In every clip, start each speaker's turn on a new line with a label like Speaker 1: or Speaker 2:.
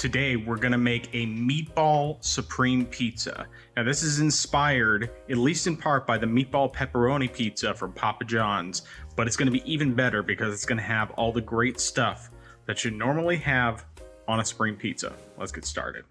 Speaker 1: Today we're gonna make a meatball supreme pizza. Now this is inspired, at least in part, by the meatball pepperoni pizza from Papa John's, but it's gonna be even better because it's gonna have all the great stuff that you normally have on a supreme pizza. Let's get started.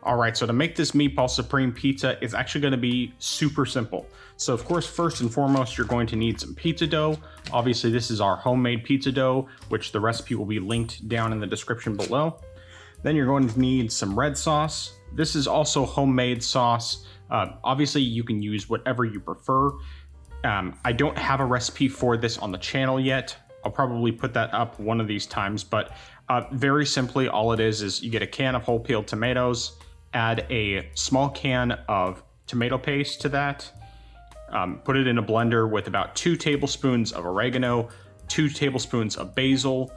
Speaker 1: All right, so to make this meatball supreme pizza, it's actually gonna be super simple. So of course, first and foremost, you're going to need some pizza dough. Obviously, this is our homemade pizza dough, which the recipe will be linked down in the description below. Then you're going to need some red sauce. This is also homemade sauce. Obviously, you can use whatever you prefer. I don't have a recipe for this on the channel yet. I'll probably put that up one of these times, but very simply, all it is you get a can of whole peeled tomatoes, add a small can of tomato paste to that, put it in a blender with about 2 tablespoons of oregano, 2 tablespoons of basil,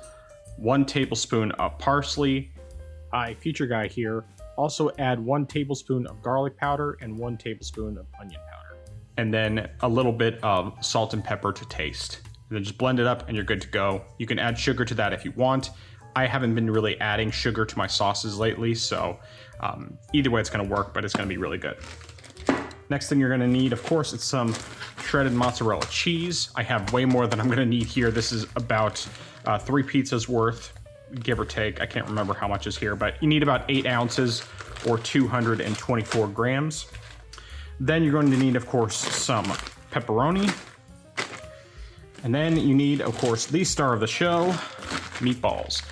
Speaker 1: 1 tablespoon of parsley. Future guy here, also add 1 tablespoon of garlic powder and 1 tablespoon of onion powder. And then a little bit of salt and pepper to taste. And then just blend it up and you're good to go. You can add sugar to that if you want. I haven't been really adding sugar to my sauces lately, so either way it's gonna work, but it's gonna be really good. Next thing you're gonna need, of course, is some shredded mozzarella cheese. I have way more than I'm gonna need here. This is about 3 pizzas worth, give or take. I can't remember how much is here, but you need about 8 ounces or 224 grams. Then you're going to need, of course, some pepperoni. And then you need, of course, the star of the show, meatballs.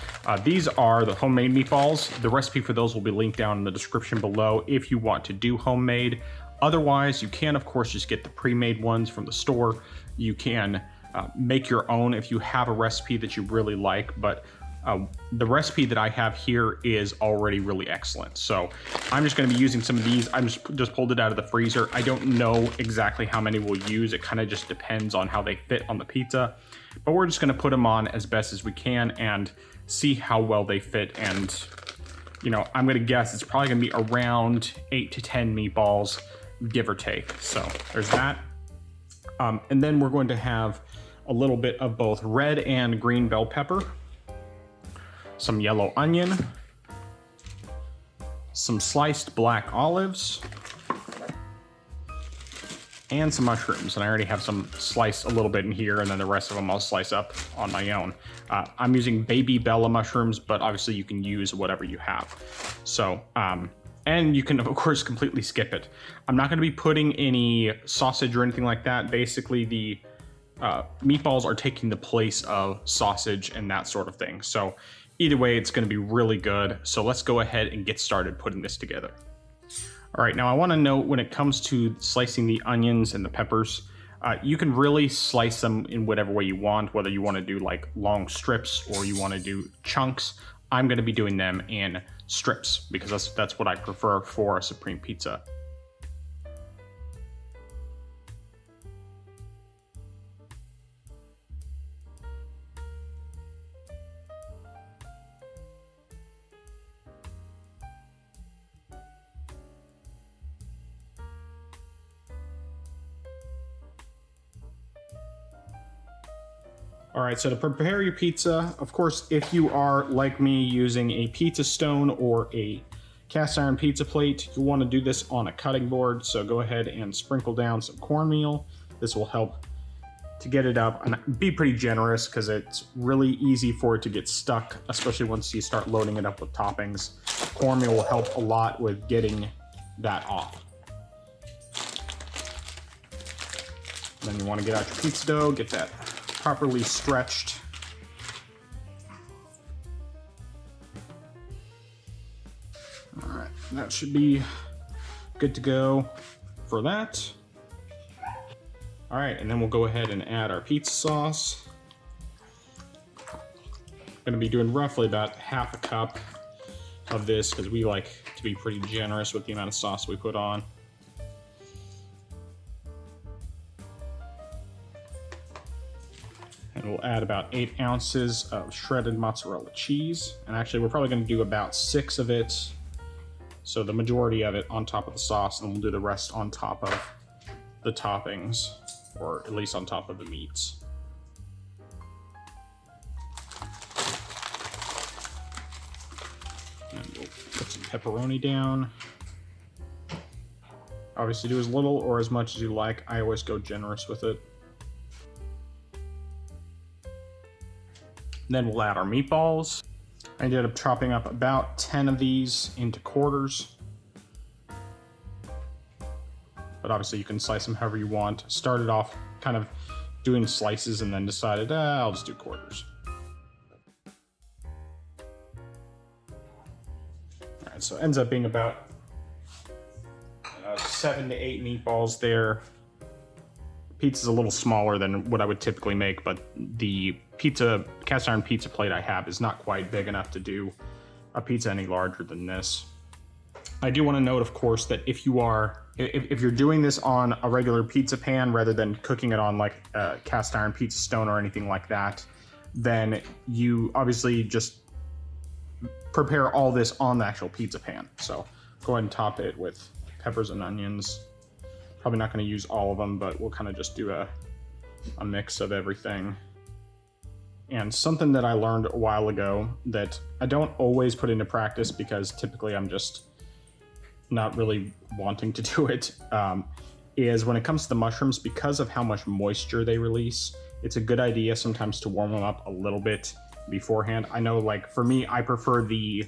Speaker 1: These are the homemade meatballs. The recipe for those will be linked down in the description below if you want to do homemade. Otherwise, you can, of course, just get the pre-made ones from the store. You can make your own if you have a recipe that you really like, but the recipe that I have here is already really excellent. So I'm just gonna be using some of these. I just pulled it out of the freezer. I don't know exactly how many we'll use. It kind of just depends on how they fit on the pizza, but we're just gonna put them on as best as we can and see how well they fit. And you know, I'm gonna guess it's probably gonna be around 8 to 10 meatballs, give or take. So there's that. And then we're going to have a little bit of both red and green bell pepper, some yellow onion, some sliced black olives, and some mushrooms. And I already have some sliced a little bit in here, and then the rest of them I'll slice up on my own. I'm using baby Bella mushrooms, but obviously you can use whatever you have. So, and you can, of course, completely skip it. I'm not gonna be putting any sausage or anything like that. Basically, the meatballs are taking the place of sausage and that sort of thing. So either way, it's gonna be really good. So let's go ahead and get started putting this together. All right, now I wanna note when it comes to slicing the onions and the peppers, you can really slice them in whatever way you want, whether you wanna do like long strips or you wanna do chunks. I'm gonna be doing them in strips because that's what I prefer for a supreme pizza. All right, so to prepare your pizza, of course, if you are like me using a pizza stone or a cast iron pizza plate, you want to do this on a cutting board. So go ahead and sprinkle down some cornmeal. This will help to get it up, and be pretty generous because it's really easy for it to get stuck, especially once you start loading it up with toppings. Cornmeal will help a lot with getting that off. Then you want to get out your pizza dough, get that properly stretched. All right, that should be good to go for that. All right, and then we'll go ahead and add our pizza sauce. Gonna be doing roughly about half a cup of this because we like to be pretty generous with the amount of sauce we put on. And we'll add about 8 ounces of shredded mozzarella cheese. And actually, we're probably gonna do about 6 of it. So the majority of it on top of the sauce, and we'll do the rest on top of the toppings. or at least on top of the meats. And we'll put some pepperoni down. Obviously do as little or as much as you like. I always go generous with it. Then we'll add our meatballs. I ended up chopping up about 10 of these into quarters. But obviously you can slice them however you want. Started off kind of doing slices and then decided, I'll just do quarters. All right, so it ends up being about 7 to 8 meatballs there. Pizza's a little smaller than what I would typically make, but the cast iron pizza plate I have is not quite big enough to do a pizza any larger than this. I do want to note, of course, that if you're doing this on a regular pizza pan rather than cooking it on like a cast iron pizza stone or anything like that, then you obviously just prepare all this on the actual pizza pan. So go ahead and top it with peppers and onions. Probably not going to use all of them, but we'll kind of just do a mix of everything. And something that I learned a while ago that I don't always put into practice because typically I'm just not really wanting to do it, is when it comes to the mushrooms, because of how much moisture they release, it's a good idea sometimes to warm them up a little bit beforehand. I know, like, for me, I prefer the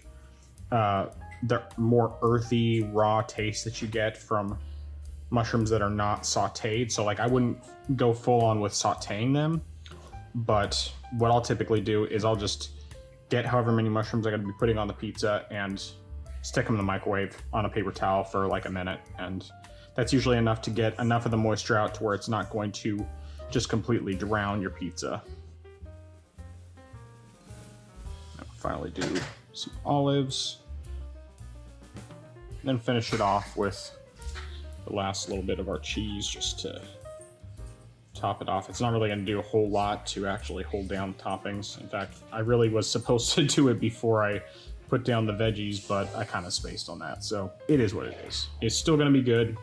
Speaker 1: more earthy, raw taste that you get from mushrooms that are not sauteed. So like I wouldn't go full on with sauteing them, but what I'll typically do is I'll just get however many mushrooms I'm going to be putting on the pizza and stick them in the microwave on a paper towel for like a minute. And that's usually enough to get enough of the moisture out to where it's not going to just completely drown your pizza. I'll finally do some olives, and then finish it off with the last little bit of our cheese just to top it off. It's not really going to do a whole lot to actually hold down toppings. In fact, I really was supposed to do it before I put down the veggies, but I kind of spaced on that. So it is what it is. It's still going to be good.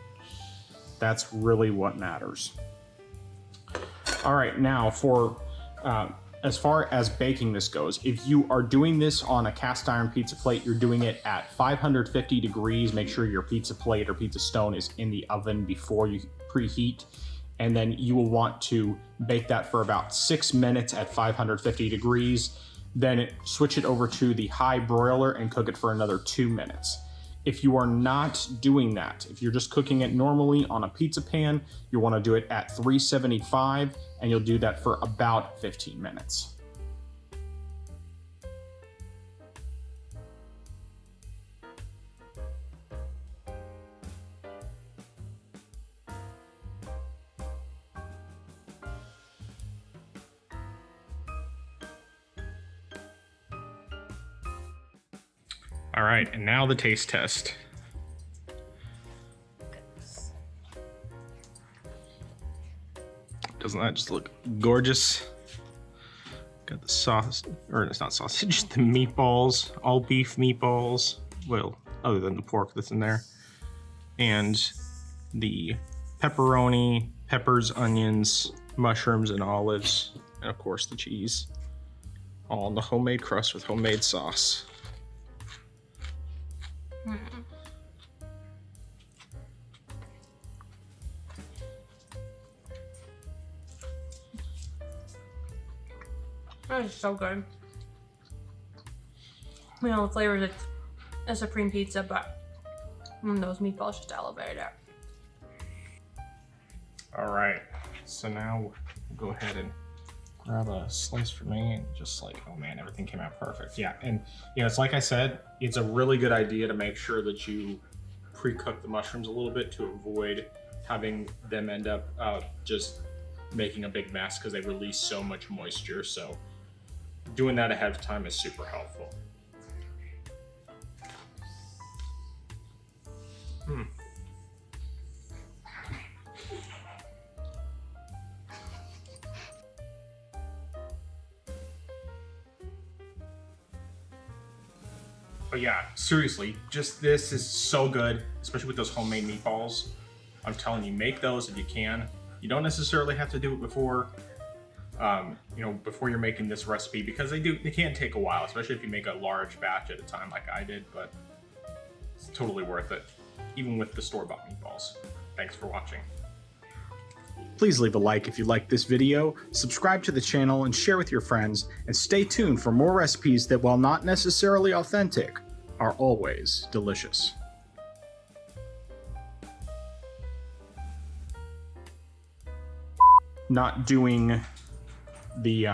Speaker 1: That's really what matters. All right, now for as far as baking this goes, if you are doing this on a cast iron pizza plate, you're doing it at 550 degrees. Make sure your pizza plate or pizza stone is in the oven before you preheat. And then you will want to bake that for about 6 minutes at 550 degrees. Then switch it over to the high broiler and cook it for another 2 minutes. If you are not doing that, if you're just cooking it normally on a pizza pan, you want to do it at 375, and you'll do that for about 15 minutes. All right, and now the taste test. Doesn't that just look gorgeous? Got the sauce, or it's not sausage, the meatballs, all beef meatballs. Well, other than the pork that's in there. And the pepperoni, peppers, onions, mushrooms, and olives. And of course the cheese. All on the homemade crust with homemade sauce.
Speaker 2: That is so good. You know, the flavors of a supreme pizza, but those meatballs just elevate it.
Speaker 1: All right, so now we'll go ahead and grab a slice for me and just like, oh man, everything came out perfect. Yeah, and you know, it's like I said, it's a really good idea to make sure that you pre-cook the mushrooms a little bit to avoid having them end up just making a big mess because they release so much moisture. So doing that ahead of time is super helpful. But yeah, seriously, just this is so good, especially with those homemade meatballs. I'm telling you, make those if you can. You don't necessarily have to do it before, before you're making this recipe, because they can take a while, especially if you make a large batch at a time like I did, but it's totally worth it, even with the store-bought meatballs. Thanks for watching. Please leave a like if you liked this video, subscribe to the channel and share with your friends, and stay tuned for more recipes that, while not necessarily authentic, are always delicious. Not doing the